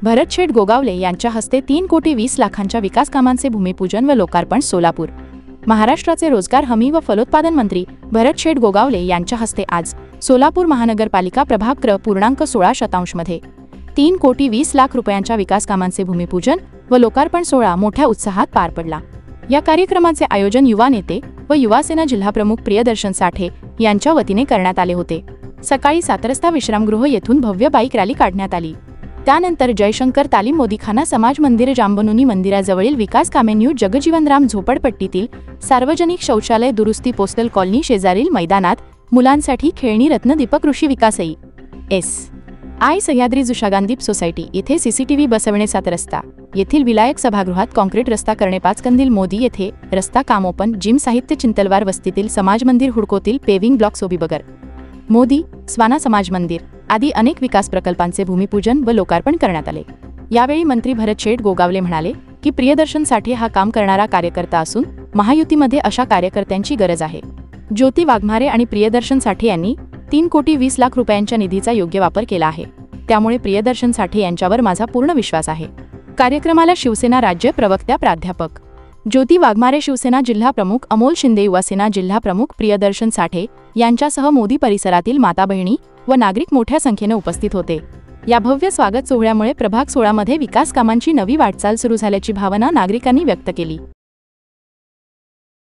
भरत गोगावले यांच्या हस्ते 3,20,00,000च्या विकास कामांचे भूमिपूजन व लोकार्पण सोलापूर। महाराष्ट्राचे रोजगार हमी व फलोत्पादन मंत्री भरत गोगावले यांच्या हस्ते आज सोलापूर महानगरपालिका प्रभाग क्र. 16 मध्ये 3,20,00,000 रुपयांच्या विकास कामांचे भूमिपूजन व लोकार्पण सोहळा मोठ्या उत्साहात पार पडला। या कार्यक्रमाचे आयोजन युवा नेते व युवासेना जिल्हाप्रमुख प्रियदर्शन साठे यांच्या वतीने करण्यात आले होते। सकाळी 7 वाजता विश्रामगृह येथून भव्य बाईक रॅली काढण्यात आली। त्यानंतर जयशंकर तालीम मोदीखाना समाज मंदिर जांबनुनी मंदिराजवळील विकास कामे न्यू जगजीवनराम झोपडपट्टीतील सार्वजनिक शौचालय दुरुस्ती पोस्टल कॉलनी शेजारील मैदानात मुलांसाठी खेळणी रत्न दीपक कृषी विकासई एस.आय. सह्याद्री जुषागांदीप सोसायटी येथे सीसीटीव्ही बसवणे 7 रस्ता येथील विलायक सभागृहात कॉन्क्रीट रस्ता करणे 5 कंदील मोदी येथे रस्ता काम ओपन जिम साहित्य चिंतलवार वस्तीतील समाज मंदिर हुडकोतील पेविंग ब्लॉक सोबीबगर मोदी स्वाना समाज मंदिर आदी अनेक विकास प्रकल्पांचे भूमिपूजन व लोकार्पण करण्यात आले। यावेळी मंत्री भरत गोगावले म्हणाले की प्रियदर्शनसाठी हा काम करणारा कार्यकर्ता असून महायुतीमध्ये अशा कार्यकर्त्यांची गरज आहे। ज्योती वाघमारे आणि प्रियदर्शन साठे यांनी 3,20,00,000 रुपयांच्या निधीचा योग्य वापर केला आहे, त्यामुळे प्रियदर्शन साठे यांच्यावर माझा पूर्ण विश्वास आहे। कार्यक्रमाला शिवसेना राज्य प्रवक्त्या प्राध्यापक ज्योती वाघमारे, शिवसेना जिल्हा प्रमुख अमोल शिंदे, युवासेना जिल्हा प्रमुख प्रियदर्शन साठे यांच्यासह मोदी परिसरातील माता बहिणी व नागरिक मोठ्या संख्येने उपस्थित होते। या भव्य स्वागत सोहळ्यामुळे प्रभाग 16 मध्ये विकास कामांची नवी वाटचाल सुरू झाल्याची भावना नागरिकांनी व्यक्त केली।